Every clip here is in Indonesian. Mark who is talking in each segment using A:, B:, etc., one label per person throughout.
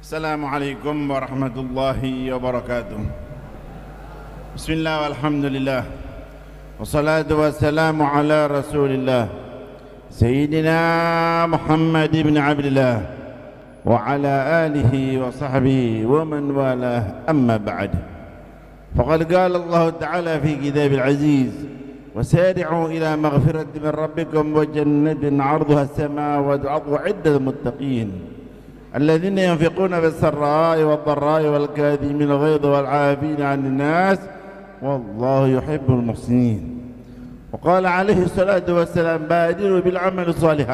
A: Assalamualaikum warahmatullahi wabarakatuh. Bismillah walhamdulillah. Wassalatu wassalamu ala rasulillah Sayyidina Muhammad ibn Abdullah wa ala alihi wa sahbihi wa man walah, amma ba'd. Faqad qala Allah ta'ala fi kitabil aziz, wasari'u ila maghfirati min rabbikum wa jannatin 'arduha as-samawati wal ardu 'iddatul muttaqin الذين ينفقون بالسراء والضراء والكاظمين الغيظ والعافين عن الناس والله يحب المحسنين. وقال عليه الصلاة والسلام بادروا بالعمل الصالح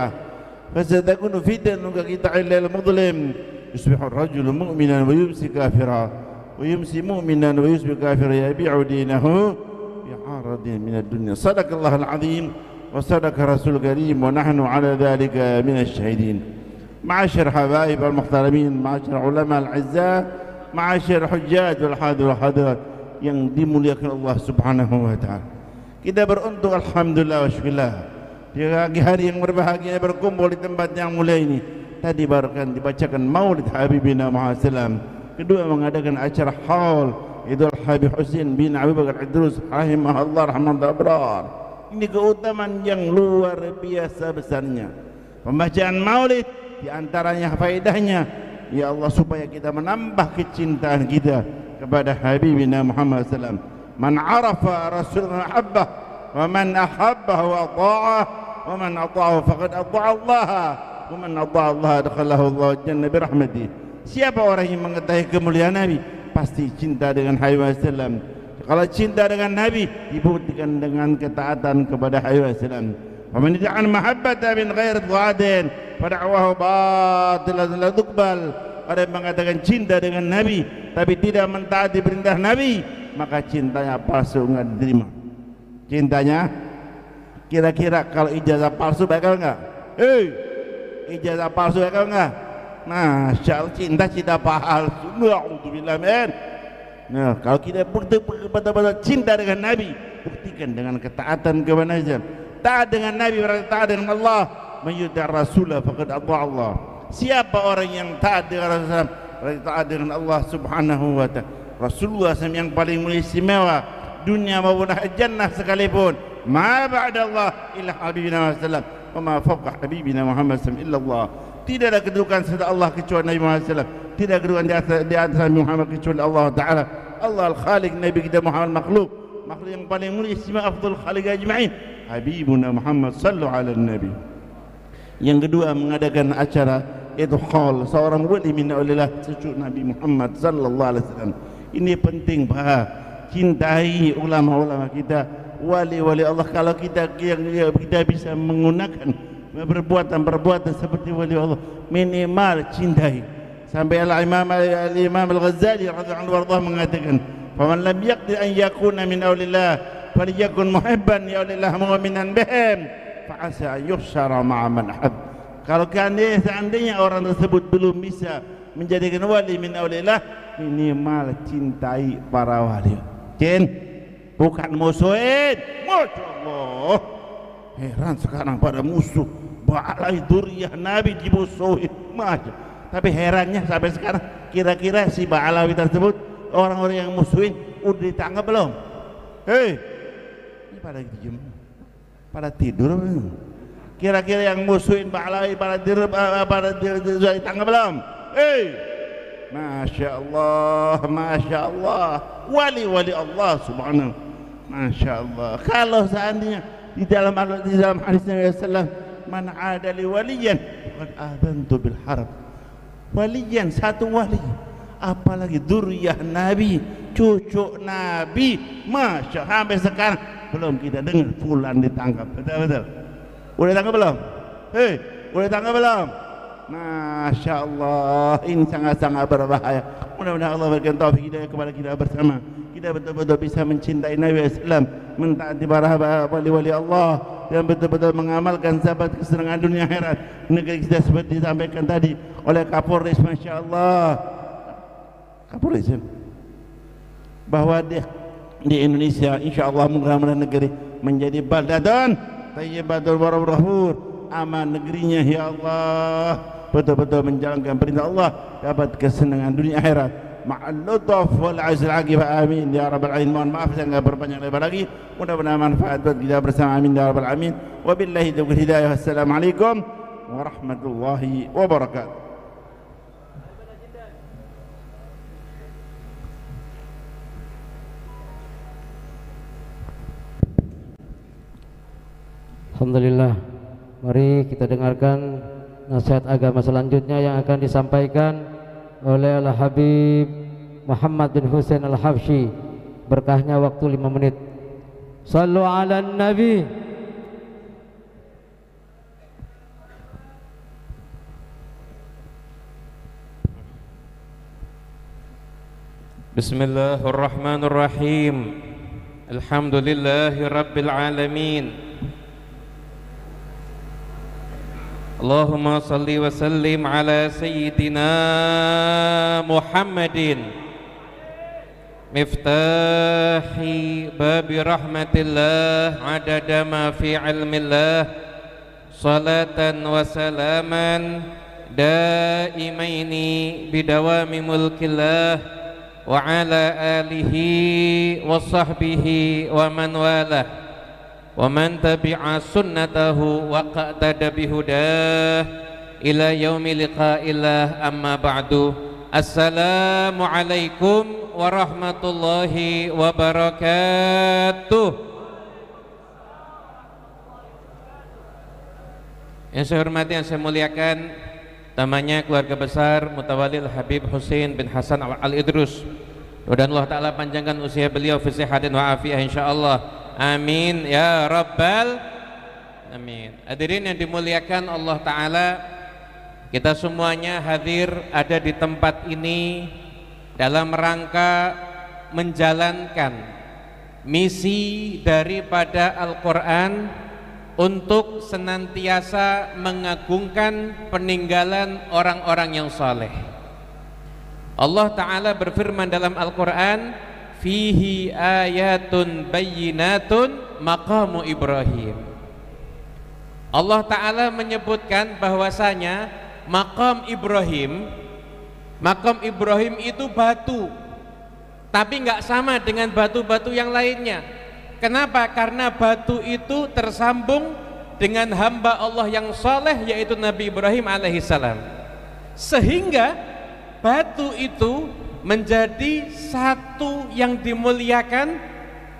A: فستكون فتن كقطع الليل المظلم يصبح الرجل مؤمنا ويمسي كافرا ويمسي مؤمنا ويصبح كافرا يبيع دينه بعرض من الدنيا. صدق الله العظيم وصدق رسول الكريم ونحن على ذلك من الشاهدين. معاشر حبايب المحترمين, معاشر ulama al-izzah, معاشر hujjaj wal hadir wal hadirat yang dimuliakan Allah Subhanahu wa taala. Kita beruntung alhamdulillah wa syukurlah di pagi hari yang berbahagia berkumpul di tempat yang mulia ini. Tadi barukan dibacakan Maulid Habibina Muhammad sallam. Kedua mengadakan acara haul Idul Habib Husain bin Abu Bakar Idrus rahimahullah rahmatan abrar. Ini keutamaan yang luar biasa besarnya. Pembacaan Maulid di antaranya faedahnya, ya Allah, supaya kita menambah kecintaan kita kepada Habibina Muhammad sallam. Man arafa Rasulullah ahabbah wa man ahabbahu ata'ah wa man ata'ahu faqad ata'a Allah wa man ata'a Allah adkhalahu Allah jannah birahmatih. Siapa orang yang mengetahui kemuliaan Nabi pasti cinta dengan Habibina sallam. Kalau cinta dengan Nabi dibuktikan dengan ketaatan kepada Habibina sallam. ومن يدعي المحبة من غير ضعاد فدعواه باطلا لا تقبل. Ada yang mengatakan cinta dengan Nabi tapi tidak mentaati perintah Nabi, maka cintanya palsu, enggak diterima. Cintanya kira-kira kalau ijazah palsu bakal enggak? Ijazah palsu bakal enggak? Masya Allah, cinta palsu. Na'udzubillah men. Nah, kalau kita betul-betul cinta dengan Nabi, buktikan dengan ketaatan kepada Nabi. Taat dengan Nabi berarti taat dengan Allah. Mayyuti' Rasulah faqad ata'a Allah. Siapa orang yang taat dengan Rasulullah berarti taat dengan Allah Subhanahu wa ta'ala. Rasulullah SAW yang paling mulia istimewa dunia maupun jannah sekalipun. Ma ba'da Allah illa Habibina Muhammad sallam wa ma fawqa Habibina Muhammad sallam illa Allah. Tidak ada kedudukan setelah Allah kecuali Nabi Muhammad sallam. Tidak ada kedudukan di atas Nabi Muhammad kecuali Allah Ta'ala. Allah al-Khaliq, Nabi kita Muhammad makhluk yang paling mulia istimewa afdal khaliq ajma'in Habibuna Muhammad sallallahu alaihi nabi. Yang kedua mengadakan acara idhal seorang wali min aulillah cucu Nabi Muhammad sallallahu alaihi wasallam. Ini penting Pak, cintai ulama-ulama kita, wali-wali Allah. Kalau kita bisa menggunakan perbuatan seperti wali Allah, minimal cintai. Sampai Al-Imam Al-Ghazali radhiyallahu anhu mengatakan, faman lam yaqdir an yakuna min aulillah falyakun muhibban ya aulillah mu'minan bihim fa asa yuhsyara ma'a man ahab. Kalau seandainya orang tersebut belum bisa menjadikan wali min aulillah, minimal cintai para wali. Bukan musuhin. Masya Allah, heran sekarang pada musuh ba'alai duriyah Nabi dimusuhin. Tapi herannya sampai sekarang kira-kira si Ba'alawi tersebut, orang-orang yang musuhin udah ditangkap belum? Ini pada diem, pada tidur. Kira-kira yang musuhin Ba'alawi pada sudah ditangkap belum? Masya Allah, Masya Allah, wali-wali Allah Subhanahu. Masya Allah. Kalau seandainya di dalam hadis Nabi Sallam, man adali waliyan faqad adantu bil harb. Waliyan, satu wali, apalagi duriyah Nabi, cucu Nabi. Masya Allah, sampai sekarang belum kita dengar fulan ditangkap. Betul-betul. Udah tangkap belum? Udah tangkap belum? Masya Allah, ini sangat-sangat berbahaya. Mudah-mudahan Allah berikan taufik hidayah kepada kita bersama. Kita betul-betul bisa mencintai Nabi Islam, mentaati para wali-wali Allah, dan betul-betul mengamalkan sahabat kesenangan dunia akhirat. Negeri kita seperti disampaikan tadi oleh Kapolres, Masya Allah, Kapolres, bahwa di Indonesia insya Allah mudah-mudahan negeri menjadi baldatun thayyibatun warahmur, aman negerinya ya Allah. betul-betul menjalankan perintah Allah, dapat kesenangan dunia akhirat ma'al lutuf wal azil aqibah. Amin ya rabbal alamin. Mohon maaf saya enggak berpanjang lebar lagi, mudah-mudahan manfaat buat kita bersama. Amin ya rabbal alamin. Wabillahi taufiq hidayah. Wassalamualaikum warahmatullahi wabarakatuh.
B: Alhamdulillah. Mari kita dengarkan nasihat agama selanjutnya yang akan disampaikan oleh Al-Habib Muhammad bin Husain Al-Habsyi. Berkahnya waktu 5 menit. Sallu ala Nabi.
C: Bismillahirrahmanirrahim. Alhamdulillahi rabbil alamin. Allahumma salli wa sallim ala sayyidina Muhammadin miftahi babi rahmatillah adada ma fi ilmillah, salatan wa salaman daimaini bidawami mulkillah wa ala alihi wa sahbihi wa man walah wa man tabi'a sunnatahu wa qa'tada bihudah ila yaumi liqa'illah. Amma ba'du. Assalamu alaikum warahmatullahi wabarakatuh. Yang saya hormati, yang saya muliakan, tamanya keluarga besar Mutawalil Habib Husain bin Hasan Al-Idrus, mudah-mudahan Allah Ta'ala panjangkan usia beliau fi sihatin wa afiyah insyaallah. Amin ya rabbal amin. Hadirin yang dimuliakan Allah Ta'ala, kita semuanya hadir ada di tempat ini dalam rangka menjalankan misi daripada Al-Quran untuk senantiasa mengagungkan peninggalan orang-orang yang saleh. Allah Ta'ala berfirman dalam Al-Quran, fihi ayatun bayyinatun maqamu Ibrahim. Allah Ta'ala menyebutkan bahwasanya maqam Ibrahim itu batu, tapi nggak sama dengan batu-batu yang lainnya. Kenapa? Karena batu itu tersambung dengan hamba Allah yang saleh, yaitu Nabi Ibrahim alaihissalam, sehingga batu itu menjadi satu yang dimuliakan,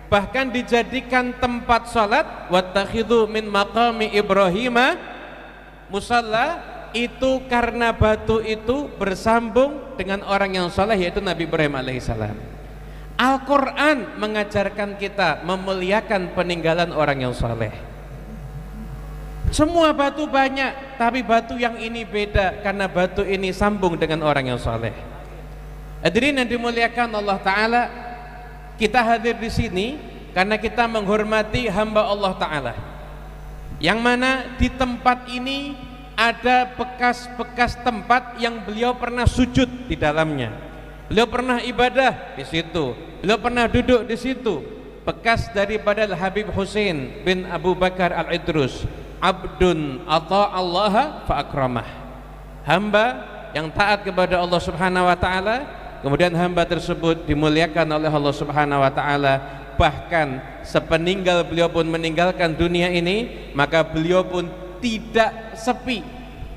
C: bahkan dijadikan tempat salat. Wattakhidhu min maqami Ibrahima musalla, itu karena batu itu bersambung dengan orang yang saleh, yaitu Nabi Ibrahim alaihissalam. Al-Quran mengajarkan kita memuliakan peninggalan orang yang saleh. Semua batu banyak, tapi batu yang ini beda karena batu ini sambung dengan orang yang saleh. Hadirin yang dimuliakan Allah Ta'ala, kita hadir di sini karena kita menghormati hamba Allah Ta'ala, yang mana di tempat ini ada bekas-bekas tempat yang beliau pernah sujud di dalamnya, beliau pernah ibadah di situ, beliau pernah duduk di situ. Bekas daripada Habib Husain bin Abu Bakar Al-Idrus, abdun ata'allaha fa'akramah, hamba yang taat kepada Allah Subhanahu wa Ta'ala. Kemudian hamba tersebut dimuliakan oleh Allah Subhanahu wa Ta'ala. Bahkan sepeninggal beliau pun meninggalkan dunia ini, maka beliau pun tidak sepi.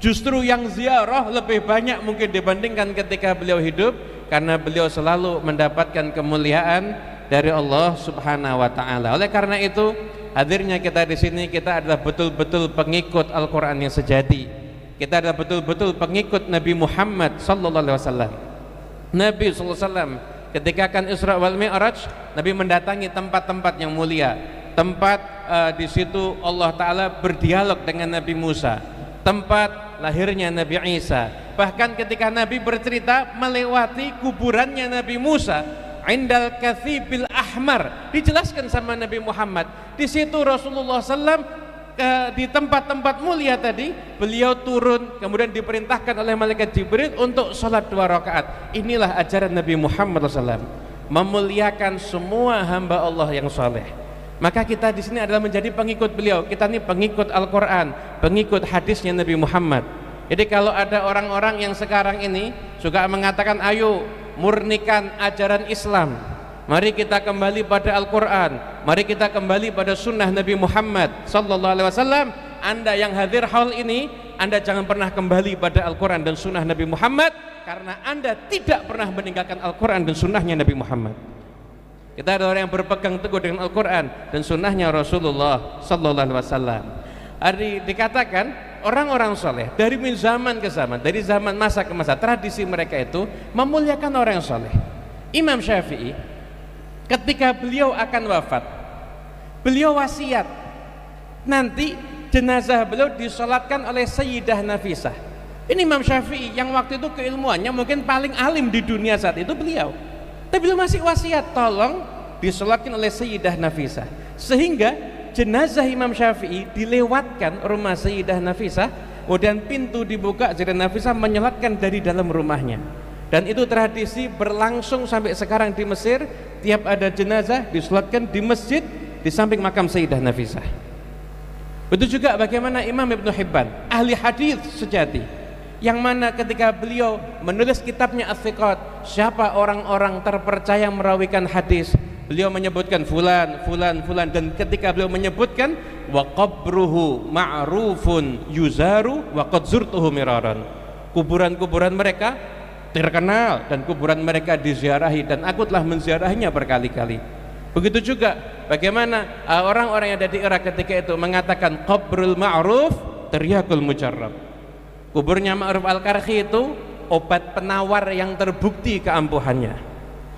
C: Justru yang ziarah lebih banyak mungkin dibandingkan ketika beliau hidup, karena beliau selalu mendapatkan kemuliaan dari Allah Subhanahu wa Ta'ala. Oleh karena itu, hadirnya kita di sini, kita adalah betul-betul pengikut Al-Quran yang sejati. Kita adalah betul-betul pengikut Nabi Muhammad sallallahu alaihi wasallam. Nabi SAW ketika akan Isra wal Mi'raj, Nabi mendatangi tempat-tempat yang mulia, tempat di situ Allah Ta'ala berdialog dengan Nabi Musa, tempat lahirnya Nabi Isa. Bahkan ketika Nabi bercerita melewati kuburannya Nabi Musa, Indal Kathibil Ahmar, dijelaskan sama Nabi Muhammad. Di situ Rasulullah SAW di tempat-tempat mulia tadi, beliau turun, kemudian diperintahkan oleh malaikat Jibril untuk sholat 2 rakaat. Inilah ajaran Nabi Muhammad SAW, memuliakan semua hamba Allah yang saleh. Maka kita di sini adalah menjadi pengikut beliau. Kita ini pengikut Al-Quran, pengikut hadisnya Nabi Muhammad. Jadi kalau ada orang-orang yang sekarang ini suka mengatakan ayo murnikan ajaran Islam, mari kita kembali pada Al-Quran, mari kita kembali pada sunnah Nabi Muhammad sallallahu alaihi wasallam, Anda yang hadir hal ini, Anda jangan pernah kembali pada Al-Quran dan sunnah Nabi Muhammad, karena Anda tidak pernah meninggalkan Al-Quran dan sunnahnya Nabi Muhammad. Kita ada orang yang berpegang teguh dengan Al-Quran dan sunnahnya Rasulullah sallallahu alaihi wasallam. Dikatakan orang-orang soleh dari zaman ke zaman, dari zaman masa ke masa, tradisi mereka itu memuliakan orang yang soleh. Imam Syafi'i ketika beliau akan wafat, beliau wasiat nanti jenazah beliau disolatkan oleh Sayyidah Nafisah. Ini Imam Syafi'i yang waktu itu keilmuannya mungkin paling alim di dunia saat itu beliau, tapi beliau masih wasiat tolong disolatkan oleh Sayyidah Nafisah, sehingga jenazah Imam Syafi'i dilewatkan rumah Sayyidah Nafisah, kemudian pintu dibuka, Sayyidah Nafisah menyolatkan dari dalam rumahnya. Dan itu tradisi berlangsung sampai sekarang di Mesir. Tiap ada jenazah disolatkan di masjid di samping makam Sayyidah Nafisah. Begitu juga bagaimana Imam Ibn Hibban, ahli hadis sejati, yang mana ketika beliau menulis kitabnya As-Siqat, siapa orang-orang terpercaya merawikan hadis, beliau menyebutkan fulan, fulan, fulan, dan ketika beliau menyebutkan wa qabruhu ma'rufun yuzaru wa qad zurtuhu miraran, kuburan-kuburan mereka terkenal dan kuburan mereka diziarahi dan aku telah menziarahinya berkali-kali. Begitu juga bagaimana orang-orang yang ada di era ketika itu mengatakan qabrul ma'ruf tiryakul mujarrab, kuburnya Ma'ruf Al-Karhi itu obat penawar yang terbukti keampuhannya,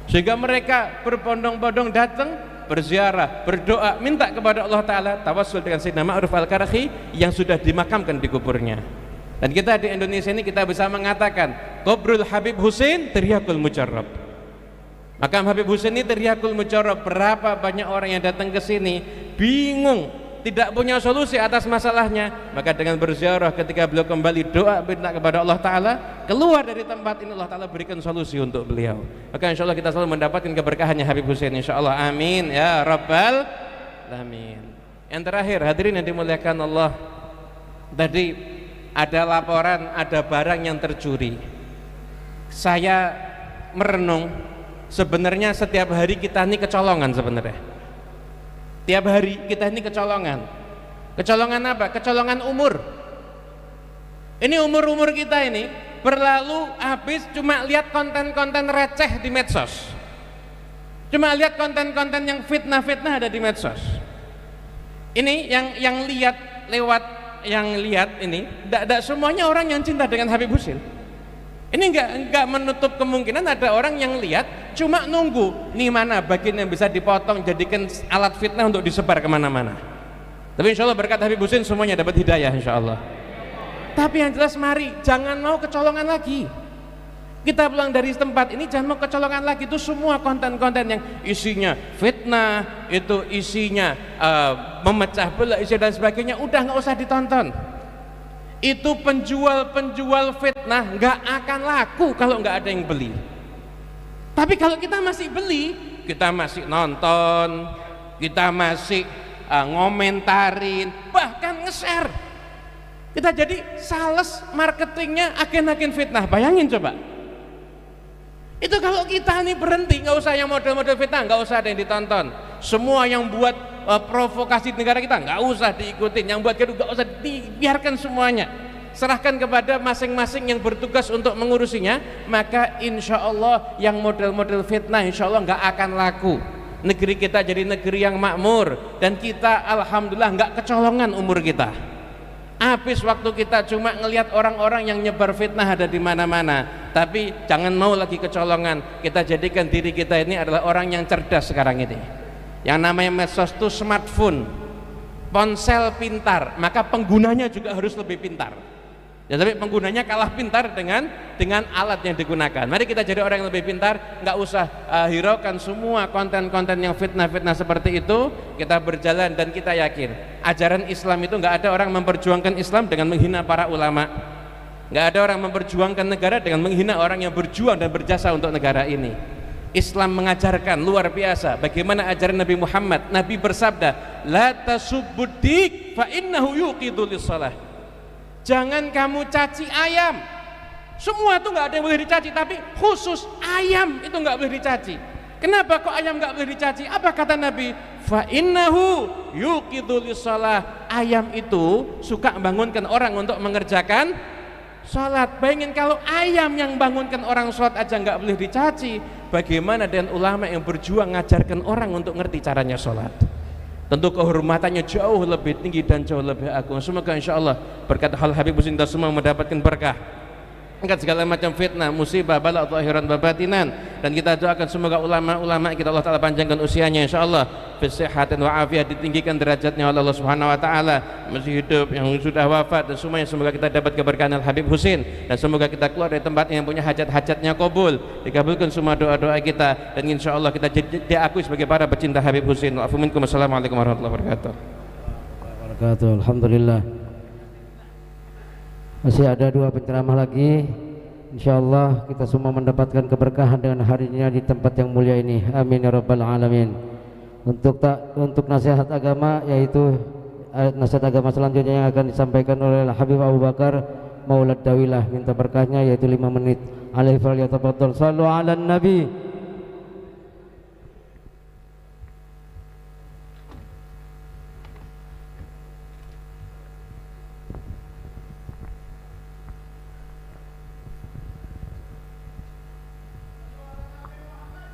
C: sehingga mereka berbondong-bondong datang berziarah, berdoa, minta kepada Allah Ta'ala, tawassul dengan Sayyidina Ma'ruf Al-Karhi yang sudah dimakamkan di kuburnya. Dan kita di Indonesia ini kita bisa mengatakan Qabrul Habib Husain tiryakul mujarrab, makam Habib Husain ini tiryakul mujarrab. Berapa banyak orang yang datang ke sini bingung, tidak punya solusi atas masalahnya, maka dengan berziarah ketika beliau kembali doa minta kepada Allah Ta'ala, keluar dari tempat ini Allah Ta'ala berikan solusi untuk beliau. Maka insya Allah kita selalu mendapatkan keberkahannya Habib Husain, insya Allah, amin ya rabbal alamin. Yang terakhir, hadirin yang dimuliakan Allah, tadi ada laporan ada barang yang tercuri. Saya merenung, sebenarnya setiap hari kita ini kecolongan sebenarnya. Tiap hari kita ini kecolongan. Kecolongan apa? Kecolongan umur. Ini umur-umur kita ini berlalu habis cuma lihat konten-konten receh di medsos, cuma lihat konten-konten yang fitnah-fitnah ada di medsos. Ini yang lihat lewat, yang lihat ini tidak semuanya orang yang cinta dengan Habib Husain. Ini enggak menutup kemungkinan ada orang yang lihat cuma nunggu nih mana bagian yang bisa dipotong jadikan alat fitnah untuk disebar kemana-mana. Tapi insya Allah berkat Habib Husain semuanya dapat hidayah insya Allah. Tapi yang jelas mari jangan mau kecolongan lagi. Kita pulang dari tempat ini jangan mau kecolongan lagi. Itu semua konten-konten yang isinya fitnah, itu isinya memecah belah, isi dan sebagainya, udah nggak usah ditonton. Itu penjual-penjual fitnah nggak akan laku kalau nggak ada yang beli. Tapi kalau kita masih beli, kita masih nonton, kita masih ngomentarin, bahkan nge-share, kita jadi sales marketingnya agen-agen fitnah. Bayangin coba, itu kalau kita nih berhenti, nggak usah yang model-model fitnah, nggak usah ada yang ditonton. Semua yang buat provokasi di negara kita nggak usah diikutin, yang buat gaduh nggak usah dibiarkan semuanya, serahkan kepada masing-masing yang bertugas untuk mengurusinya. Maka insya Allah yang model-model fitnah insya Allah nggak akan laku. Negeri kita jadi negeri yang makmur, dan kita alhamdulillah nggak kecolongan umur kita. Habis waktu kita cuma ngelihat orang-orang yang nyebar fitnah ada di mana-mana. Tapi jangan mau lagi kecolongan, kita jadikan diri kita ini adalah orang yang cerdas sekarang ini. Yang namanya medsos itu smartphone, ponsel pintar, maka penggunanya juga harus lebih pintar. Ya, tapi penggunanya kalah pintar dengan alat yang digunakan. Mari kita jadi orang yang lebih pintar, nggak usah hiraukan semua konten-konten yang fitnah-fitnah seperti itu. Kita berjalan dan kita yakin ajaran Islam itu nggak ada orang memperjuangkan Islam dengan menghina para ulama, nggak ada orang memperjuangkan negara dengan menghina orang yang berjuang dan berjasa untuk negara ini. Islam mengajarkan luar biasa bagaimana ajaran Nabi Muhammad. Nabi bersabda, la tasubbudik fa innahu yuqidul shalah. Jangan kamu caci ayam. Semua itu nggak ada yang boleh dicaci, tapi khusus ayam itu nggak boleh dicaci. Kenapa kok ayam nggak boleh dicaci? Apa kata Nabi? Fa innahu yuqidul shalah. Ayam itu suka bangunkan orang untuk mengerjakan sholat. Bayangin kalau ayam yang bangunkan orang sholat aja nggak boleh dicaci, bagaimana dengan ulama yang berjuang ngajarkan orang untuk ngerti caranya sholat? Tentu kehormatannya jauh lebih tinggi dan jauh lebih agung. Semoga insya Allah berkat hal Habib Husin kita semua mendapatkan berkah, angkat segala macam fitnah, musibah, bala, zahiran, babatinan, dan kita doakan semoga ulama-ulama kita Allah Ta'ala panjangkan usianya insyaallah fi sihhatin wa afiat, ditinggikan derajatnya oleh Allah Subhanahu wa taala, masih hidup yang sudah wafat, dan semuanya semoga kita dapat keberkahan Al Habib Husin, dan semoga kita keluar dari tempat yang punya hajat-hajatnya kabul, dikabulkan semua doa-doa kita, dan insyaallah kita diakui sebagai para pecinta Habib Husin. Wassalamualaikum warahmatullahi wabarakatuh.
B: Alhamdulillah. Masih ada 2 penceramah lagi. InsyaAllah kita semua mendapatkan keberkahan dengan harinya di tempat yang mulia ini. Amin ya rabbal alamin. Untuk nasihat agama, yaitu nasihat agama selanjutnya yang akan disampaikan oleh Habib Abu Bakar Maulad Dawilah, minta berkahnya yaitu 5 menit. Alaihi falyatafaddal. Shallu ala nabi.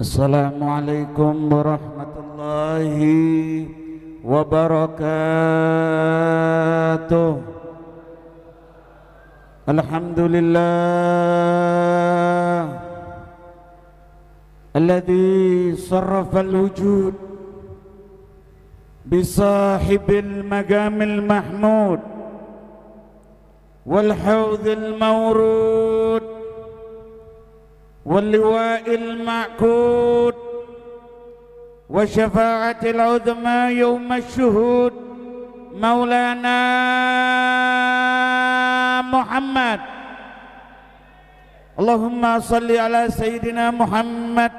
D: Assalamualaikum warahmatullahi wabarakatuh. Alhamdulillah alladzi sarrafa al-wujud bisahibil magamil mahmud wal hawdil mawrud واللواء المعقود والشفاعة العظمى يوم الشهود مولانا محمد. اللهم صل على سيدنا محمد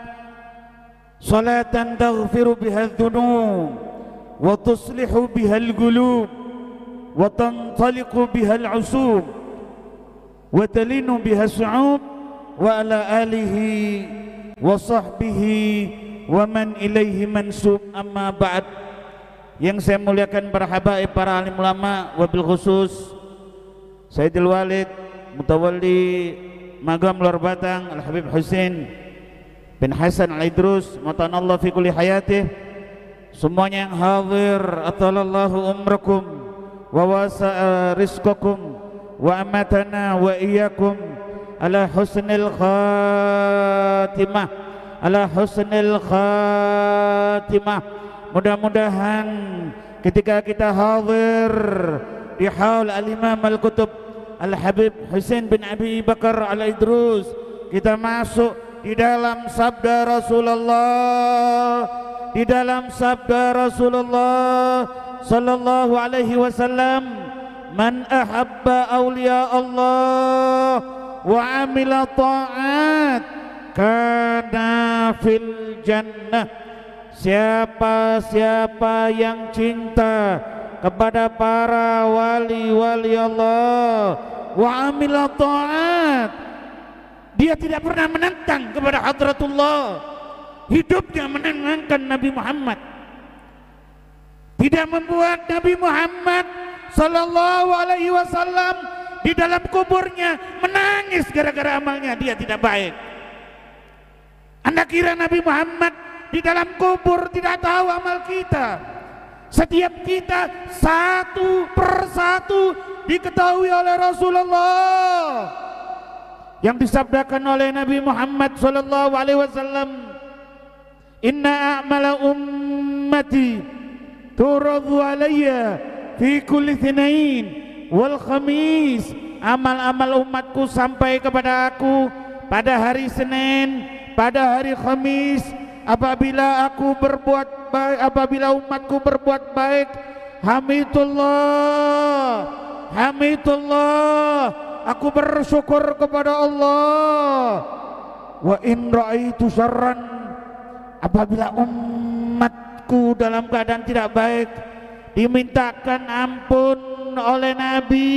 D: صلاة تغفر بها الذنوب وتصلح بها القلوب وتنطلق بها العصوب وتلين بها الصعوب wa ala alihi wa sahbihi wa man ilaihi mansub, amma ba'd. Yang saya muliakan para habaib, para alim ulama, wabil khusus Sayyidil Walid Mutawalli Magam Luar Batang Al Habib Husin bin Hasan Al Idrus matanallah fi kulli hayatih, semuanya yang hadir, atalallahu umrakum wa wasa'a rizqakum wa amatana wa iyyakum ala husnil khatimah, ala husnil khatimah. Mudah-mudahan ketika kita hadir di haul al-Imam al-Qutub Al-Habib Husin bin Abi Bakar Al-Idrus, kita masuk di dalam sabda Rasulullah, di dalam sabda Rasulullah sallallahu alaihi wasallam, man ahabba awliya Allah wa amila ta'at kana fil jannah. Siapa-siapa yang cinta kepada para wali-wali Allah wa amila ta'at, dia tidak pernah menentang kepada hadratullah, hidupnya menenangkan Nabi Muhammad, tidak membuat Nabi Muhammad sallallahu alaihi wasallam di dalam kuburnya menangis gara-gara amalnya dia tidak baik. Anda kira Nabi Muhammad di dalam kubur tidak tahu amal kita? Setiap kita satu persatu diketahui oleh Rasulullah, yang disabdakan oleh Nabi Muhammad sallallahu alaihi wasallam, inna a'mala ummati turadhu alayya fi kulli thinain wal khamis. Amal-amal umatku sampai kepada aku pada hari Senin, pada hari Khamis. Apabila aku berbuat baik, apabila umatku berbuat baik, hamidullah, hamidullah, aku bersyukur kepada Allah. Wa in ra'aitu syarran, apabila umatku dalam keadaan tidak baik, dimintakan ampun oleh Nabi,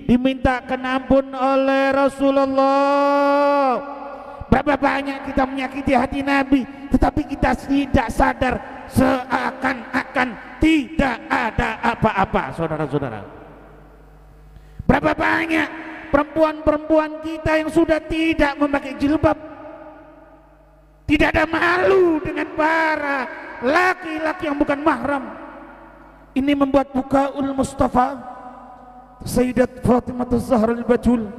D: dimintakan ampun oleh Rasulullah. Berapa banyak kita menyakiti hati Nabi, tetapi kita tidak sadar, seakan-akan tidak ada apa-apa, saudara-saudara. Berapa banyak perempuan-perempuan kita yang sudah tidak memakai jilbab, tidak ada malu dengan para laki-laki yang bukan mahram. Ini membuat bukaul Mustafa, Sayyidat Fatimah Az-Zahra Al-Batul,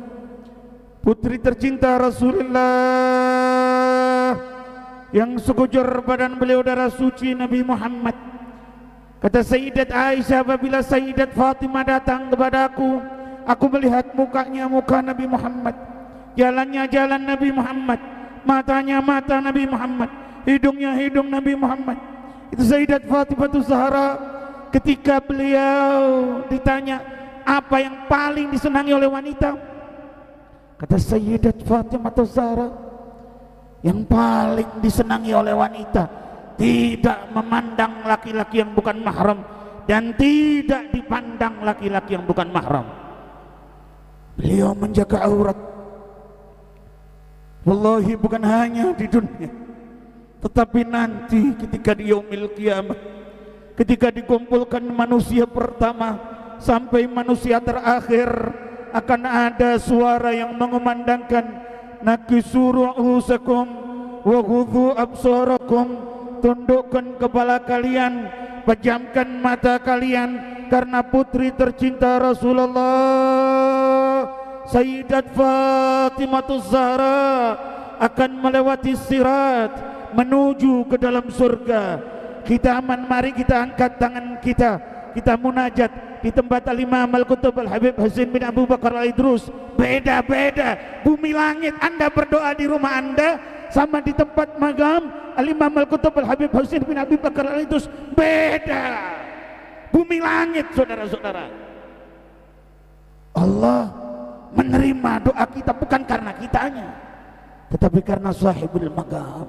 D: putri tercinta Rasulullah, yang sekujur badan beliau darah suci Nabi Muhammad. Kata Sayyidat Aisyah, apabila Sayyidat Fatimah datang kepadaku, aku melihat mukanya muka Nabi Muhammad, jalannya jalan Nabi Muhammad, matanya mata Nabi Muhammad, hidungnya hidung Nabi Muhammad. Itu Sayyidat Fatimah Az-Zahra. Ketika beliau ditanya apa yang paling disenangi oleh wanita, kata Sayyidat Fatimah Az-Zahra, yang paling disenangi oleh wanita tidak memandang laki-laki yang bukan mahram dan tidak dipandang laki-laki yang bukan mahram. Beliau menjaga aurat. Wallahi bukan hanya di dunia, tetapi nanti ketika di yaumil qiyamah, ketika dikumpulkan manusia pertama sampai manusia terakhir, akan ada suara yang mengumandangkan, nakisu ru'usakum wa ghudhu absarakum, tundukkan kepala kalian, pejamkan mata kalian, karena putri tercinta Rasulullah Sayyidat Fatimah Az-Zahra akan melewati sirat menuju ke dalam surga. Kita aman, mari kita angkat tangan kita, kita munajat di tempat Al-Imam Al-Qutub Al-Habib Husain bin Abu Bakar Al-Idrus. Beda-beda bumi langit. Anda berdoa di rumah Anda sama di tempat magam Al-Imam Al-Qutub Al-Habib Husain bin Abu Bakar Al-Idrus, beda bumi langit, saudara-saudara. Allah menerima doa kita bukan karena kitanya, tetapi karena sahibul magam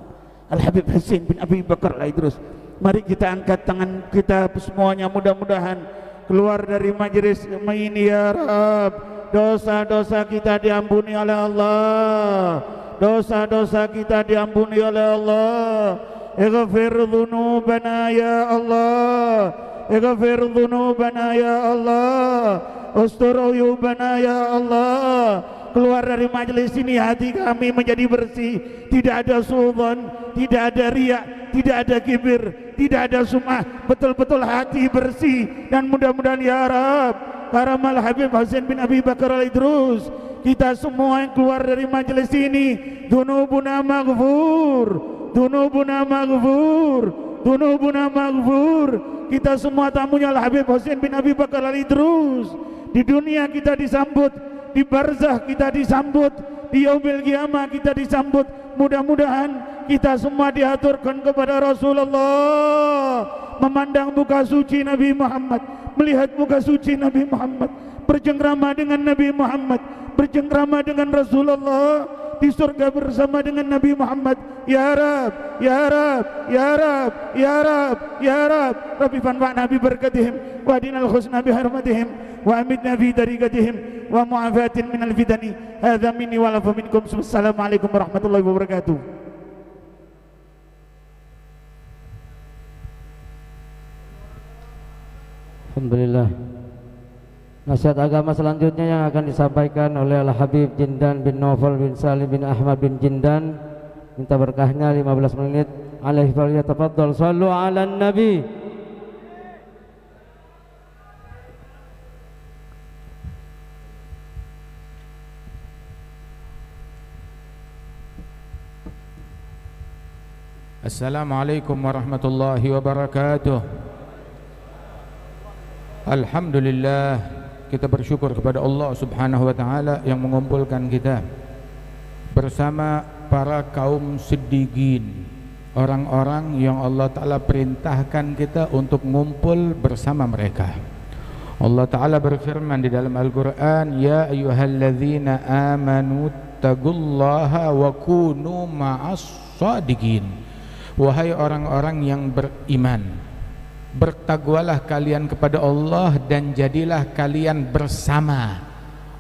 D: Al-Habib Husain bin Abi Bakar Al-Idrus. Mari kita angkat tangan kita semuanya, mudah-mudahan keluar dari majelis ini ya Rabb, dosa-dosa kita diampuni oleh Allah, dosa-dosa kita diampuni oleh Allah. Ighfir dhunubana ya Allah, ighfir dhunubana ya Allah, ustur uyubana ya Allah. Keluar dari majelis ini hati kami menjadi bersih, tidak ada suudzon, tidak ada riya, tidak ada kibir, tidak ada sum'ah, betul-betul hati bersih. Dan mudah-mudahan ya Rabb, karamal Habib Husain bin Abi Bakar Al-Idrus, kita semua yang keluar dari majelis ini, dunubuna maghfur, dunubuna maghfur, dunubuna maghfur. Kita semua tamunya Al-Habib Husain bin Abi Bakar Al-Idrus. Di dunia kita disambut, di barzah kita disambut, di yaumil qiyamah kita disambut. Mudah-mudahan kita semua diaturkan kepada Rasulullah, memandang muka suci Nabi Muhammad, melihat muka suci Nabi Muhammad, bercengkrama dengan Nabi Muhammad, bercengkrama dengan Rasulullah, di surga bersama dengan Nabi Muhammad. Ya Rab, ya Rab, ya Rab, ya Rab, ya Rab. Rabbi fanfa'na bi barakatihim wa adinal husna bi hurmatihim wa amitna fi tariqatihim wa mu'afatin minal fitani. Hadza minni wa lafa minkum. Assalamualaikum warahmatullahi wabarakatuh.
B: Alhamdulillah. Nasihat agama selanjutnya yang akan disampaikan oleh Al-Habib Jindan bin Naufal bin Salim bin Ahmad bin Jindan. Minta berkahnya 15 menit. Alaihi falyatafaddal. Shallu ala nabi.
E: Assalamualaikum warahmatullahi wabarakatuh. Alhamdulillah, kita bersyukur kepada Allah Subhanahu wa taala yang mengumpulkan kita bersama para kaum siddiqin, orang-orang yang Allah taala perintahkan kita untuk ngumpul bersama mereka. Allah taala berfirman di dalam Al-Qur'an, ya ayyuhalladzina amanu taqullaha wa kunu ma'as shadiqin. Wahai orang-orang yang beriman, bertakwalah kalian kepada Allah dan jadilah kalian bersama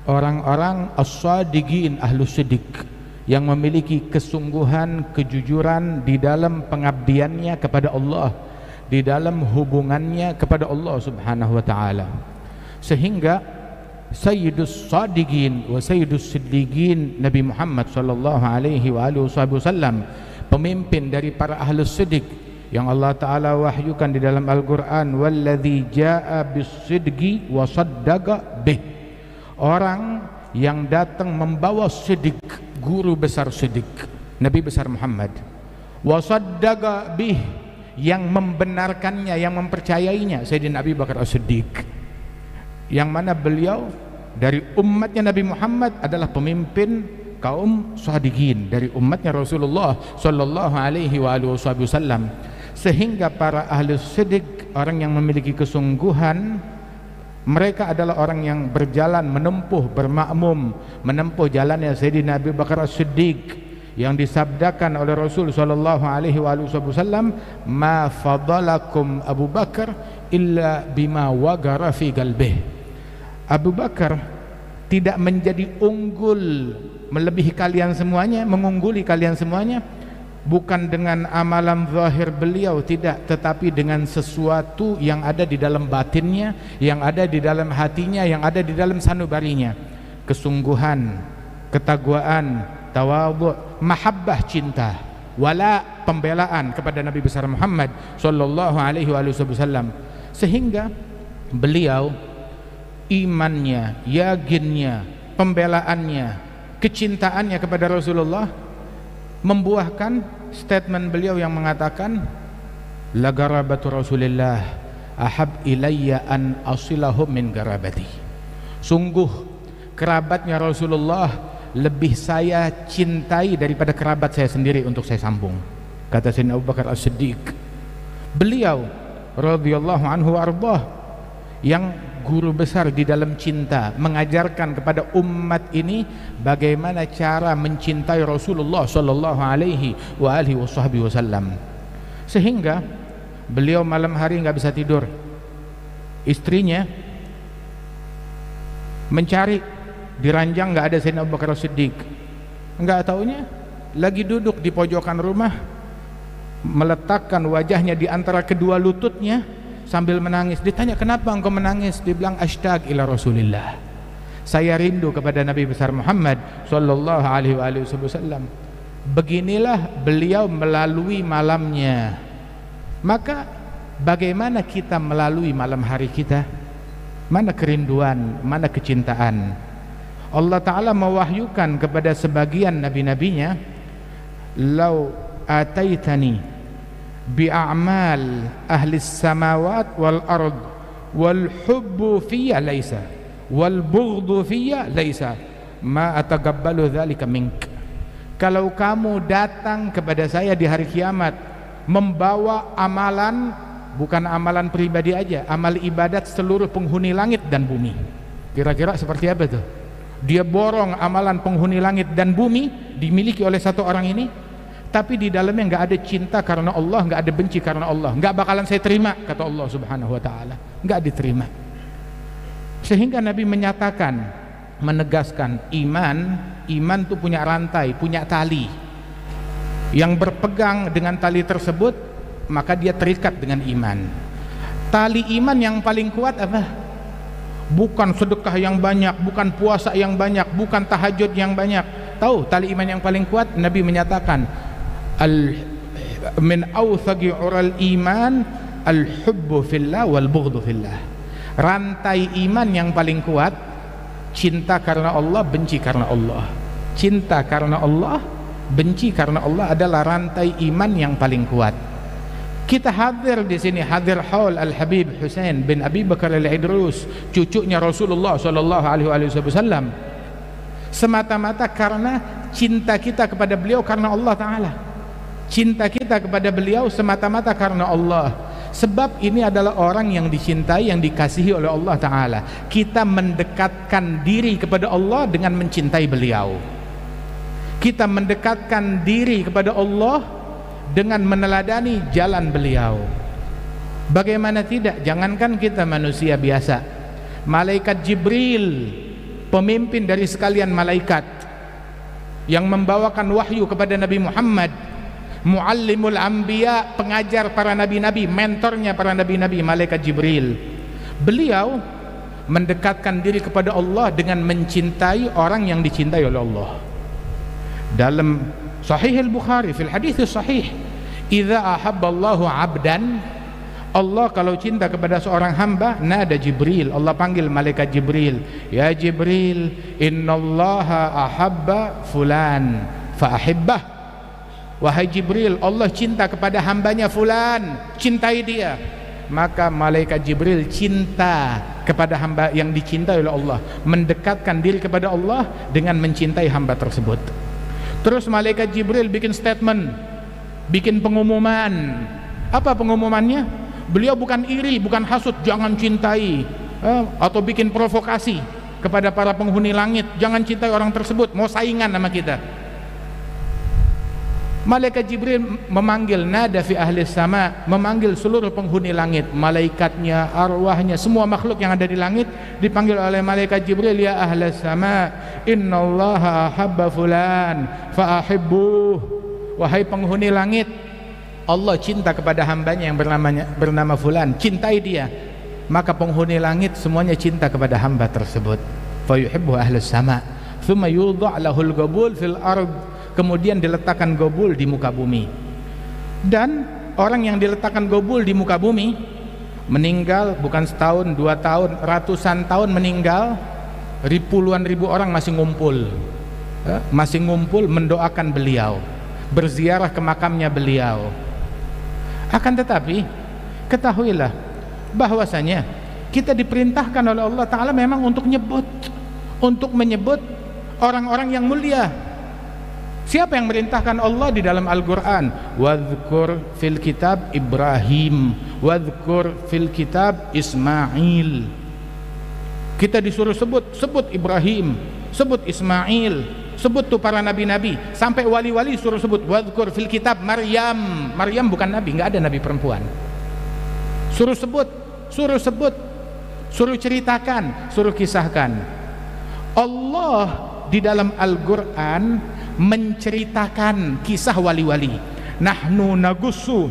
E: orang-orang as-sadiqin, ahlus siddiq, yang memiliki kesungguhan, kejujuran di dalam pengabdiannya kepada Allah, di dalam hubungannya kepada Allah Subhanahu wa taala. Sehingga Sayyidus Sadiqin wa Sayyidus Siddiqin Nabi Muhammad sallallahu alaihi wasallam, pemimpin dari para ahlus siddiq yang Allah taala wahyukan di dalam Al-Qur'an, walladzi jaa bis-sidqi wa saddaqa bih, orang yang datang membawa siddiq, guru besar siddiq Nabi besar Muhammad, wa saddaqa bih, yang membenarkannya, yang mempercayainya, Sayyidina Abu Bakar As-Siddiq, yang mana beliau dari umatnya Nabi Muhammad adalah pemimpin kaum sadiqin, dari umatnya Rasulullah sallallahu alaihi wasallam. Sehingga para ahli siddiq, orang yang memiliki kesungguhan, mereka adalah orang yang berjalan menempuh, bermakmum menempuh jalannya Sayyidina Abu Bakar As-Siddiq, yang disabdakan oleh Rasul sallallahu alaihi wasallam, ma fadalakum Abu Bakar illa bima wagara fi qalbih. Abu Bakar tidak menjadi unggul melebihi kalian semuanya, mengungguli kalian semuanya, bukan dengan amalan zahir beliau, tidak, tetapi dengan sesuatu yang ada di dalam batinnya, yang ada di dalam hatinya, yang ada di dalam sanubarinya, kesungguhan, ketakwaan, tawadhu, mahabbah, cinta, wala, pembelaan kepada Nabi besar Muhammad sallallahu alaihi wasallam. Sehingga beliau imannya, yakinnya, pembelaannya, kecintaannya kepada Rasulullah membuahkan statement beliau yang mengatakan, la garabatu Rasulillah ahab ilayya an asilahum min garabati. Sungguh kerabatnya Rasulullah lebih saya cintai daripada kerabat saya sendiri untuk saya sambung, kata Sayyidina Abu Bakar As-Siddiq. Beliau radhiyallahu anhu arbah, yang guru besar di dalam cinta, mengajarkan kepada umat ini bagaimana cara mencintai Rasulullah sallallahu alaihi wasallam. Sehingga beliau malam hari nggak bisa tidur, istrinya mencari di ranjang, nggak ada Sayyidina Abu Bakar As-Siddiq. Nggak taunya lagi duduk di pojokan rumah, meletakkan wajahnya di antara kedua lututnya sambil menangis. Ditanya, kenapa engkau menangis? Dia bilang, ashtaq ila Rasulillah, saya rindu kepada Nabi besar Muhammad sallallahu alaihi wasallam. Beginilah beliau melalui malamnya. Maka bagaimana kita melalui malam hari kita? Mana kerinduan, mana kecintaan? Allah Ta'ala mewahyukan kepada sebagian nabi-nabinya, lau ataitani bi'amal ahli samawat wal ard wal hubbu fiyya laysa wal bughdu fiyya laysa ma ataqabbalu dzalika mink. Kalau kamu datang kepada saya di hari kiamat membawa amalan, bukan amalan pribadi aja, amal ibadat seluruh penghuni langit dan bumi. Kira-kira seperti apa tuh? Dia borong amalan penghuni langit dan bumi dimiliki oleh satu orang ini, tapi di dalamnya nggak ada cinta karena Allah, nggak ada benci karena Allah, nggak bakalan saya terima, kata Allah Subhanahu wa taala, nggak diterima. Sehingga Nabi menyatakan, menegaskan, iman itu punya rantai, punya tali. Yang berpegang dengan tali tersebut, maka dia terikat dengan iman. Tali iman yang paling kuat apa? Bukan sedekah yang banyak, bukan puasa yang banyak, bukan tahajud yang banyak. Tahu tali iman yang paling kuat? Nabi menyatakan, min awthaqi ural iman al-hubbu fillah wal bughdu fillah. Rantai iman yang paling kuat, cinta karena Allah, benci karena Allah. Cinta karena Allah, benci karena Allah adalah rantai iman yang paling kuat. Kita hadir di sini, hadir haul Al-Habib Husain bin Abi Bakar Al-Idrus, cucunya Rasulullah sallallahu alaihi wasallam, semata-mata karena cinta kita kepada beliau karena Allah Ta'ala. Cinta kita kepada beliau semata-mata karena Allah. Sebab ini adalah orang yang dicintai, yang dikasihi oleh Allah Ta'ala. Kita mendekatkan diri kepada Allah dengan mencintai beliau. Kita mendekatkan diri kepada Allah dengan meneladani jalan beliau. Bagaimana tidak, jangankan kita manusia biasa, malaikat Jibril, pemimpin dari sekalian malaikat yang membawakan wahyu kepada Nabi Muhammad, muallimul anbiya, pengajar para nabi-nabi, mentornya para nabi-nabi, malaikat Jibril. Beliau mendekatkan diri kepada Allah dengan mencintai orang yang dicintai oleh Allah. Dalam Sahih Al-Bukhari, fil hadits sahih, idza ahabballahu 'abdan, Allah kalau cinta kepada seorang hamba, nada Jibril, Allah panggil malaikat Jibril, ya Jibril, innallaha ahabba fulan fa ahibbah. Wahai Jibril, Allah cinta kepada hambanya fulan, cintai dia. Maka malaikat Jibril cinta kepada hamba yang dicintai oleh Allah, mendekatkan diri kepada Allah dengan mencintai hamba tersebut. Terus malaikat Jibril bikin statement, bikin pengumuman. Apa pengumumannya? Beliau bukan iri, bukan hasut, jangan cintai, atau bikin provokasi kepada para penghuni langit, jangan cintai orang tersebut, mau saingan sama kita. Malaikat Jibril memanggil, nada fi ahli sama, memanggil seluruh penghuni langit, malaikatnya, arwahnya, semua makhluk yang ada di langit dipanggil oleh malaikat Jibril, ya ahli sama, innallaha ahabba fulan fa ahibbuh. Wahai penghuni langit, Allah cinta kepada hambanya yang bernama fulan, cintai dia. Maka penghuni langit semuanya cinta kepada hamba tersebut. Fa yuhibbu ahlus sama, thumma yudha' lahul qabul fil ard. Kemudian diletakkan gobul di muka bumi. Dan orang yang diletakkan gobul di muka bumi meninggal bukan setahun, 2 tahun, ratusan tahun meninggal, puluhan ribu orang masih ngumpul, mendoakan beliau, berziarah ke makamnya beliau. Akan tetapi ketahuilah bahwasanya kita diperintahkan oleh Allah Ta'ala memang untuk menyebut orang-orang yang mulia. Siapa yang merintahkan Allah di dalam Al-Quran? Wadhkur fil kitab Ibrahim, wadhkur fil kitab Ismail. Kita disuruh sebut Ibrahim, sebut Ismail, sebut tuh para nabi-nabi, sampai wali-wali suruh sebut. Wadhkur fil kitab Maryam. Maryam bukan nabi, nggak ada nabi perempuan. Suruh sebut, suruh ceritakan, suruh kisahkan. Allah di dalam Al-Quran menceritakan kisah wali-wali. Nahnu nagussu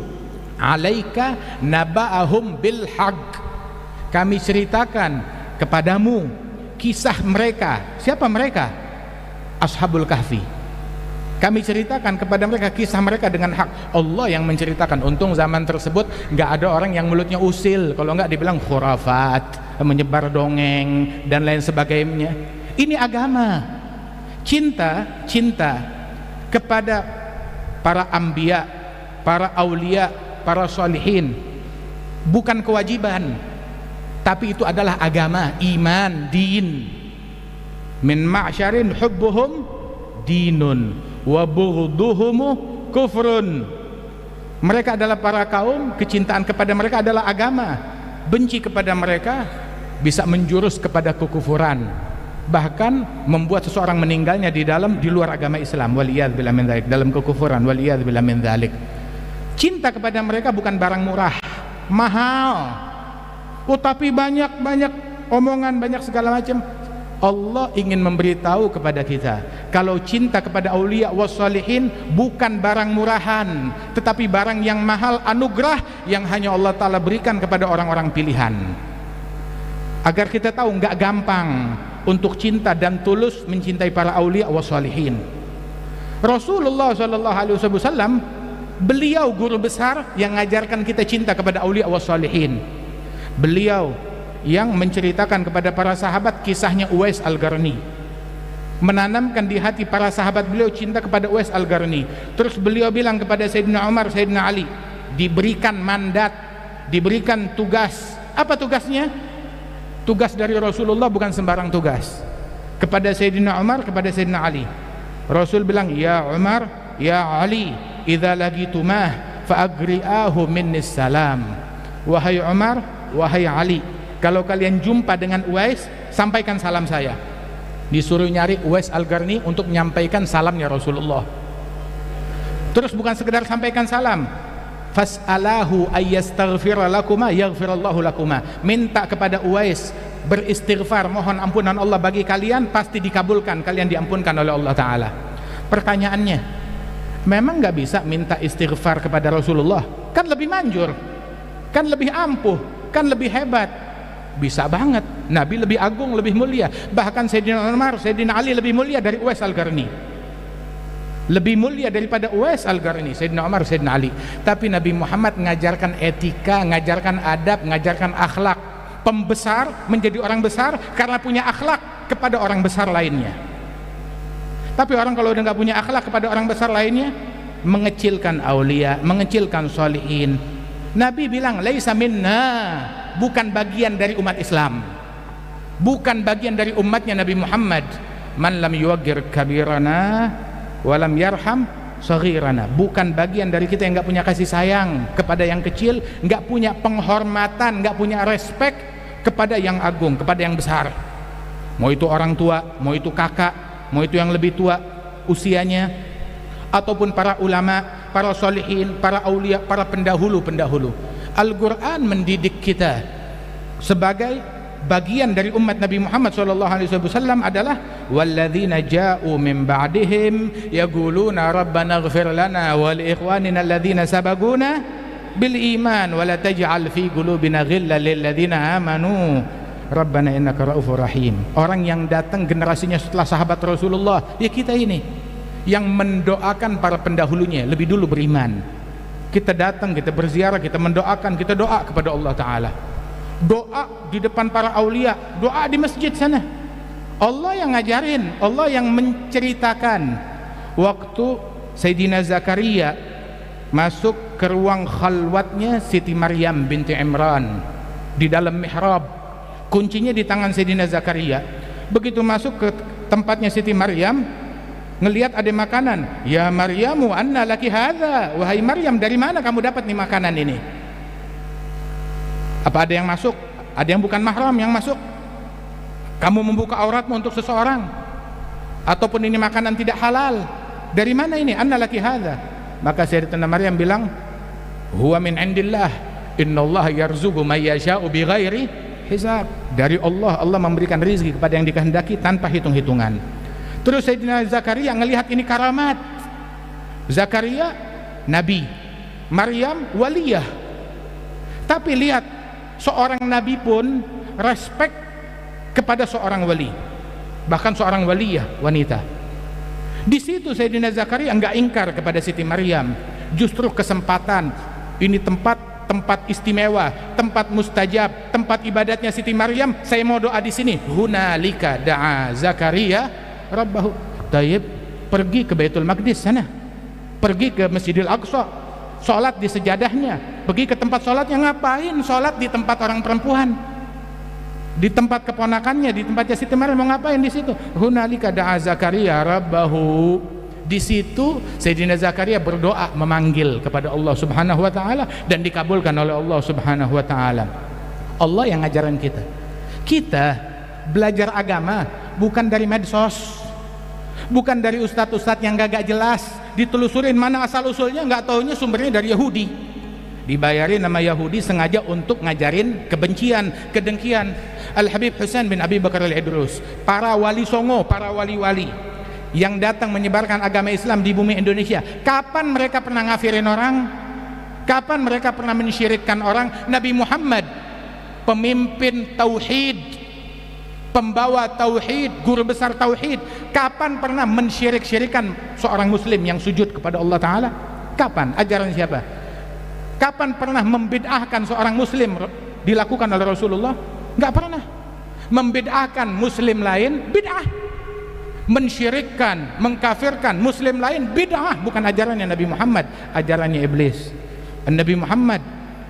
E: alaika naba'ahum bil haqq. Kami ceritakan kepadamu kisah mereka. Siapa mereka? Ashabul Kahfi. Kami ceritakan kepada mereka kisah mereka dengan hak. Allah yang menceritakan. Untung zaman tersebut nggak ada orang yang mulutnya usil, kalau nggak dibilang khurafat, menyebar dongeng dan lain sebagainya. Ini agama. Cinta kepada para anbiya, para aulia, para sholihin bukan kewajiban, tapi itu adalah agama, iman, din. Min ma'syarin hubbuhum dinun wa bughduhum kufrun. Mereka adalah para kaum, kecintaan kepada mereka adalah agama, benci kepada mereka bisa menjurus kepada kekufuran, bahkan membuat seseorang meninggalnya di luar agama Islam, waliyadzubillah min dzalik, dalam kekufuran, waliyadzubillah min dzalik. Cinta kepada mereka bukan barang murah, mahal. Tapi banyak omongan, banyak segala macam. Allah ingin memberitahu kepada kita kalau cinta kepada aulia wassalihin bukan barang murahan, tetapi barang yang mahal, anugerah yang hanya Allah Ta'ala berikan kepada orang-orang pilihan. Agar kita tahu nggak gampang untuk cinta dan tulus mencintai para aulia wassalihin. Rasulullah SAW, beliau guru besar yang mengajarkan kita cinta kepada aulia wassalihin. Beliau yang menceritakan kepada para sahabat kisahnya Uwais Al-Qarni, menanamkan di hati para sahabat beliau cinta kepada Uwais Al-Qarni. Terus beliau bilang kepada Sayyidina Umar, Sayyidina Ali, diberikan mandat, diberikan tugas. Apa tugasnya? Tugas dari Rasulullah bukan sembarang tugas. Kepada Sayyidina Umar, kepada Sayyidina Ali, Rasul bilang, ya Umar, ya Ali, idza lagitumah fa'agri'ahu minnis salam. Wahai Umar, wahai Ali, kalau kalian jumpa dengan Uwais, sampaikan salam saya. Disuruh nyari Uwais Al-Qarni untuk menyampaikan salamnya Rasulullah. Terus bukan sekedar sampaikan salam, fas'alahu ayyastaghfira lakuma yaghfirallahu lakuma. Minta kepada Uwais beristighfar, mohon ampunan Allah bagi kalian, pasti dikabulkan, kalian diampunkan oleh Allah Ta'ala. Pertanyaannya, memang nggak bisa minta istighfar kepada Rasulullah? Kan lebih manjur, kan lebih ampuh, kan lebih hebat. Bisa banget, Nabi lebih agung, lebih mulia. Bahkan Sayyidina Umar, Sayyidina Ali lebih mulia dari Uwais Al-Qarni, lebih mulia daripada Uwais Al-Qarni, Sayyidina Umar, Sayyidina Ali. Tapi Nabi Muhammad mengajarkan etika, mengajarkan adab, mengajarkan akhlak. Pembesar menjadi orang besar karena punya akhlak kepada orang besar lainnya. Tapi orang kalau udah nggak punya akhlak kepada orang besar lainnya, mengecilkan aulia, mengecilkan sholihin. Nabi bilang, laisa minna, bukan bagian dari umat Islam, bukan bagian dari umatnya Nabi Muhammad. Man lam yuwaggir kabirana walam yarham saghirana, bukan bagian dari kita yang nggak punya kasih sayang kepada yang kecil, nggak punya penghormatan, nggak punya respect kepada yang agung, kepada yang besar. Mau itu orang tua, mau itu kakak, mau itu yang lebih tua usianya, ataupun para ulama, para sholihin, para aulia, para pendahulu-pendahulu. Al-Quran mendidik kita sebagai bagian dari umat Nabi Muhammad SAW adalah walladzina ja'u min ba'dihim yaquluna rabbana ighfir lana wa li ikhwanina alladzina sabaquna bil iman wa la taj'al fi qulubina ghillan lil ladzina amanu rabbana innaka raufur rahim. Orang yang datang generasinya setelah sahabat Rasulullah, ya kita ini yang mendoakan para pendahulunya lebih dulu beriman. Kita datang, kita berziarah, kita mendoakan, kita doa kepada Allah Ta'ala, doa di depan para aulia, doa di masjid sana. Allah yang ngajarin, Allah yang menceritakan. Waktu Sayyidina Zakaria masuk ke ruang khalwatnya Siti Maryam binti Imran di dalam mihrab, kuncinya di tangan Sayyidina Zakaria. Begitu masuk ke tempatnya Siti Maryam, ngelihat ada makanan, ya Maryamu anna laki hadza, wahai Maryam, dari mana kamu dapat nih makanan ini? Apa ada yang masuk? Ada yang bukan mahram yang masuk? Kamu membuka auratmu untuk seseorang? Ataupun ini makanan tidak halal? Dari mana ini? Anna laki hadza. Maka Sayyidatina Maryam bilang, huwa min indillah, innallaha yarzuqu may yasha'u bighairi hisab. Dari Allah, Allah memberikan rezeki kepada yang dikehendaki tanpa hitung-hitungan. Terus Sayyidina Zakaria ngelihat ini karamat. Zakaria nabi, Maryam waliyah. Tapi lihat, seorang nabi pun respect kepada seorang wali, bahkan seorang waliyah wanita. Di situ Sayyidina Zakaria enggak ingkar kepada Siti Maryam, justru kesempatan ini tempat istimewa, tempat mustajab, tempat ibadatnya Siti Maryam. Saya mau doa di sini. Hunalika da'a Zakaria rabbahu. Tayyib, pergi ke Baitul Maqdis sana, pergi ke Masjidil Aqsa, sholat di sejadahnya. Pergi ke tempat sholatnya. Ngapain sholat di tempat orang perempuan, di tempat keponakannya, di tempatnya Siti Maryam? Mau ngapain di situ? Hunalika da'a Zakaria rabbahu. Di situ Sayyidina Zakaria berdoa, memanggil kepada Allah Subhanahu wa taala, dan dikabulkan oleh Allah Subhanahu wa taala. Allah yang ngajarin kita. Kita belajar agama bukan dari medsos, bukan dari ustadz-ustadz yang gak jelas, ditelusurin mana asal usulnya, nggak taunya sumbernya dari Yahudi. Dibayarin nama Yahudi sengaja untuk ngajarin kebencian, kedengkian. Al-Habib Husain bin Abi Bakar Al-Idrus, para wali songo, para wali-wali yang datang menyebarkan agama Islam di bumi Indonesia, kapan mereka pernah ngafirin orang? Kapan mereka pernah mensyirikkan orang? Nabi Muhammad, pemimpin tauhid, pembawa tauhid, guru besar tauhid, kapan pernah mensyirik-syirikan seorang muslim yang sujud kepada Allah Ta'ala? Kapan? Ajaran siapa? Kapan pernah membid'ahkan seorang muslim dilakukan oleh Rasulullah? Enggak pernah. Membid'ahkan muslim lain bid'ah, mensyirikkan, mengkafirkan muslim lain bid'ah. Bukan ajarannya Nabi Muhammad, ajarannya iblis. Nabi Muhammad,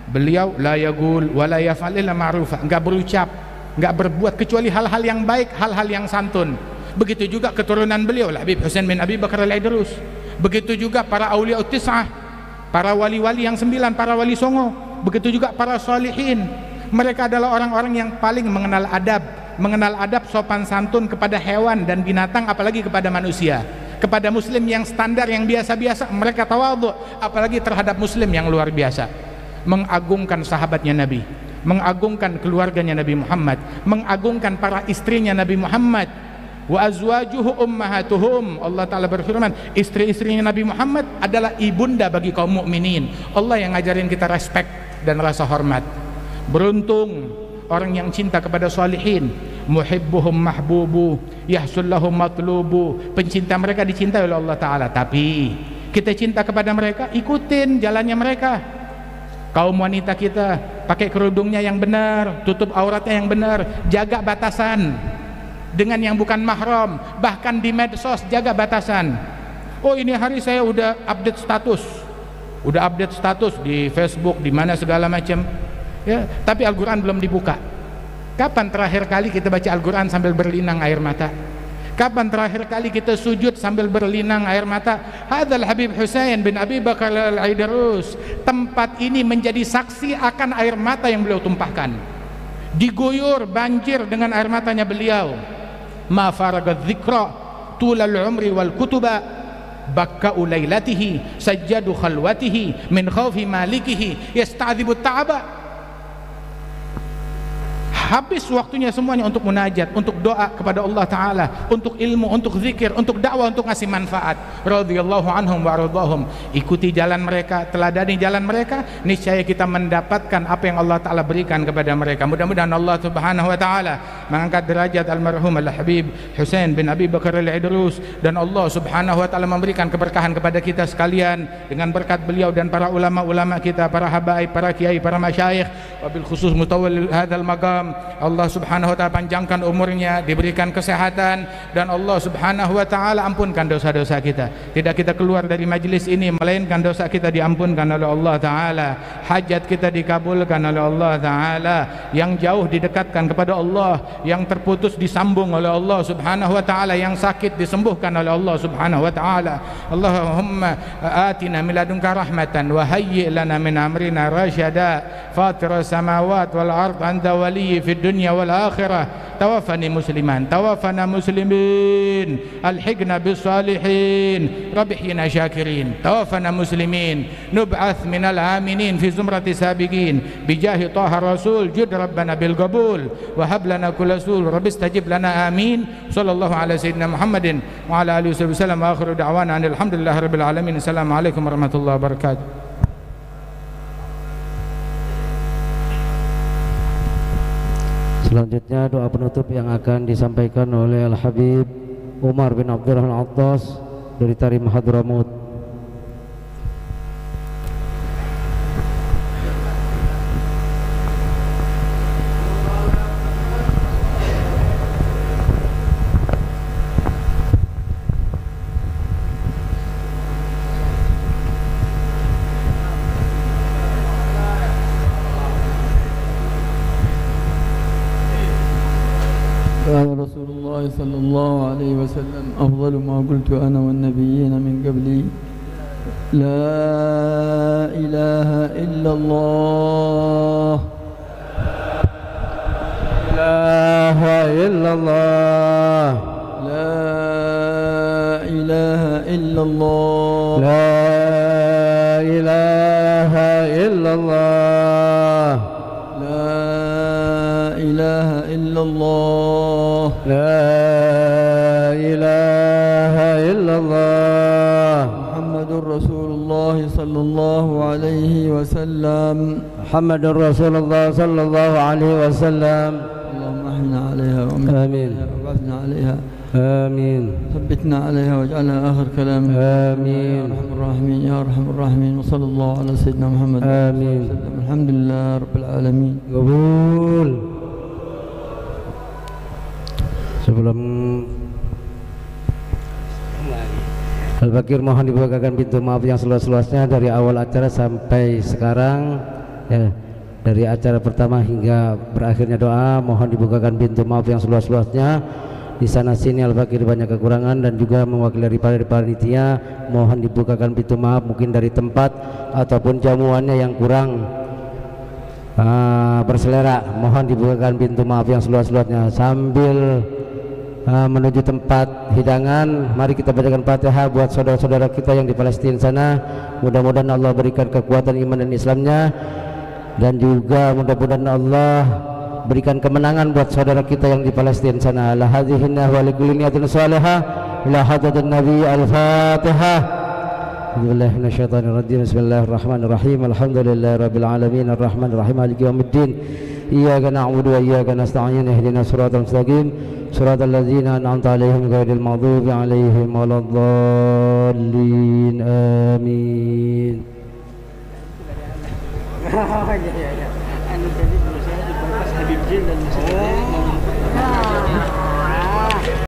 E: beliau la yaqul wa la yaf'al illa ma'rufa, enggak berucap, enggak berbuat kecuali hal-hal yang baik, hal-hal yang santun. Begitu juga keturunan beliau, Habib Husain bin Abi Bakar Al-Idrus. Begitu juga para aulia tis'ah, para wali-wali yang 9, para wali songo. Begitu juga para sholihin. Mereka adalah orang-orang yang paling mengenal adab sopan santun kepada hewan dan binatang, apalagi kepada manusia. Kepada muslim yang standar, yang biasa-biasa, mereka tawadhu. Apalagi terhadap muslim yang luar biasa, mengagungkan sahabatnya Nabi, mengagungkan keluarganya Nabi Muhammad, mengagungkan para istrinya Nabi Muhammad. Wa azwajuhu ummahatuhum, Allah Ta'ala berfirman, istri-istrinya Nabi Muhammad adalah ibunda bagi kaum mukminin. Allah yang ngajarin kita respect dan rasa hormat. Beruntung orang yang cinta kepada salihin, muhibbuhum mahbubu, yahsullahum matlubu, pencinta mereka dicintai oleh Allah Ta'ala. Tapi kita cinta kepada mereka, ikutin jalannya mereka. Kaum wanita kita pakai kerudungnya yang benar, tutup auratnya yang benar, jaga batasan dengan yang bukan mahram. Bahkan di medsos jaga batasan. Oh, ini hari saya udah update status di Facebook, di mana segala macam ya, tapi Al-Quran belum dibuka. Kapan terakhir kali kita baca Al-Quran sambil berlinang air mata? Kapan terakhir kali kita sujud sambil berlinang air mata? Hadzal Habib Husain bin Abi Bakar Al-Idrus, tempat ini menjadi saksi akan air mata yang beliau tumpahkan. Diguyur banjir dengan air matanya beliau. Ma faragadz dzikra tulal umri wal kutuba, bakka'u lailatihi sajjadu khalwatihi min khaufi malikihi yasta'dzibu ta'aba. Habis waktunya semuanya untuk munajat, untuk doa kepada Allah Ta'ala, untuk ilmu, untuk zikir, untuk dakwah, untuk ngasih manfaat. Radhiyallahu anhum wa radhahum. Ikuti jalan mereka, teladani jalan mereka, niscaya kita mendapatkan apa yang Allah Ta'ala berikan kepada mereka. Mudah-mudahan Allah Subhanahu wa Ta'ala mengangkat derajat almarhum Al-Habib Husain bin Abi Bakar Al-Idrus, dan Allah Subhanahu wa Ta'ala memberikan keberkahan kepada kita sekalian dengan berkat beliau dan para ulama-ulama kita, para habaib, para kiai, para masyayikh, wabil khusus mutawalli hadzal maqam. Allah Subhanahu wa Ta'ala panjangkan umurnya, diberikan kesehatan, dan Allah Subhanahu wa Ta'ala ampunkan dosa-dosa kita. Tidak kita keluar dari majlis ini melainkan dosa kita diampunkan oleh Allah Ta'ala, hajat kita dikabulkan oleh Allah Ta'ala, yang jauh didekatkan kepada Allah, yang terputus disambung oleh Allah Subhanahu wa Ta'ala, yang sakit disembuhkan oleh Allah Subhanahu wa Ta'ala. Allahumma atina min ladunka rahmatan wa hayyi' lana min amrina rasyada, fatiras samawati wal ard, anta waliyyi fid dunya wal akhirah, tawaffani musliman, tawaffana muslimin, alhiqna bis salihin, rabbihna syakirin, tawaffana muslimin, nub'ats minal aminin fi zumrati sabiqin, bijahi taha rasul, jud rabbana bil qabul, wa hab lana kulla sul, rabbi istajib lana, amin. Sallallahu ala sayyidina Muhammadin wa ala alihi wasallam, wa akhiru da'wana alhamdulillahi rabbil alamin. Assalamualaikum warahmatullahi wabarakatuh.
B: Selanjutnya doa penutup yang akan disampaikan oleh Al-Habib Umar bin Abdurrahman Attas dari Tarim Hadramut.
F: رسول الله صلى الله عليه وسلم أفضل ما قلت أنا والنبيين من قبلي لا إله إلا الله
B: لا إله إلا الله
F: لا إله إلا الله
B: لا إله إلا الله
F: لا إله إلا الله
B: لا إله إلا الله
F: محمد رسول الله صلى الله عليه وسلم
B: محمد رسول الله صلى الله عليه وسلم
F: اللهم احنا عليها
B: آمين
F: وابعثنا عليها
B: آمين
F: ثبتنا عليها واجعلها آخر كلامنا
B: آمين
F: يا أرحم الراحمين يا أرحم الراحمين وصلى الله على سيدنا محمد
B: آمين
F: الحمد لله رب العالمين.
B: قبول. Sebelum Al-Bakir mohon dibukakan pintu maaf yang seluas-luasnya dari awal acara sampai sekarang ya, dari acara pertama hingga berakhirnya doa mohon dibukakan pintu maaf yang seluas-luasnya. Di sana sini Al-Bakir banyak kekurangan dan juga mewakili dari panitia mohon dibukakan pintu maaf mungkin dari tempat ataupun jamuannya yang kurang berselera, mohon dibukakan pintu maaf yang seluas-luasnya sambil menuju tempat hidangan. Mari kita bacakan Fatihah buat saudara-saudara kita yang di Palestina sana. Mudah-mudahan Allah berikan kekuatan iman dan Islamnya, dan juga mudah-mudahan Allah berikan kemenangan buat saudara kita yang di Palestina sana. La hadhihinna wa likulli niyatin salihah ila hadratin nabi. Al-Fatihah. Bismillahirrahmanirrahim. Minasyaitonirrajim. Bismillahirrahmanirrahim. Alhamdulillahirabbil alamin arrahmanir rahim maliki yaumiddin. Iyyaka na'budu wa iyyaka nasta'in. Ihdinas siratal mustaqim. Siratal ladzina an'amta 'alaihim ghairil maghdubi 'alaihim waladdallin. Amin.
F: Anu tadi berusaha dibatas Habib Jin dan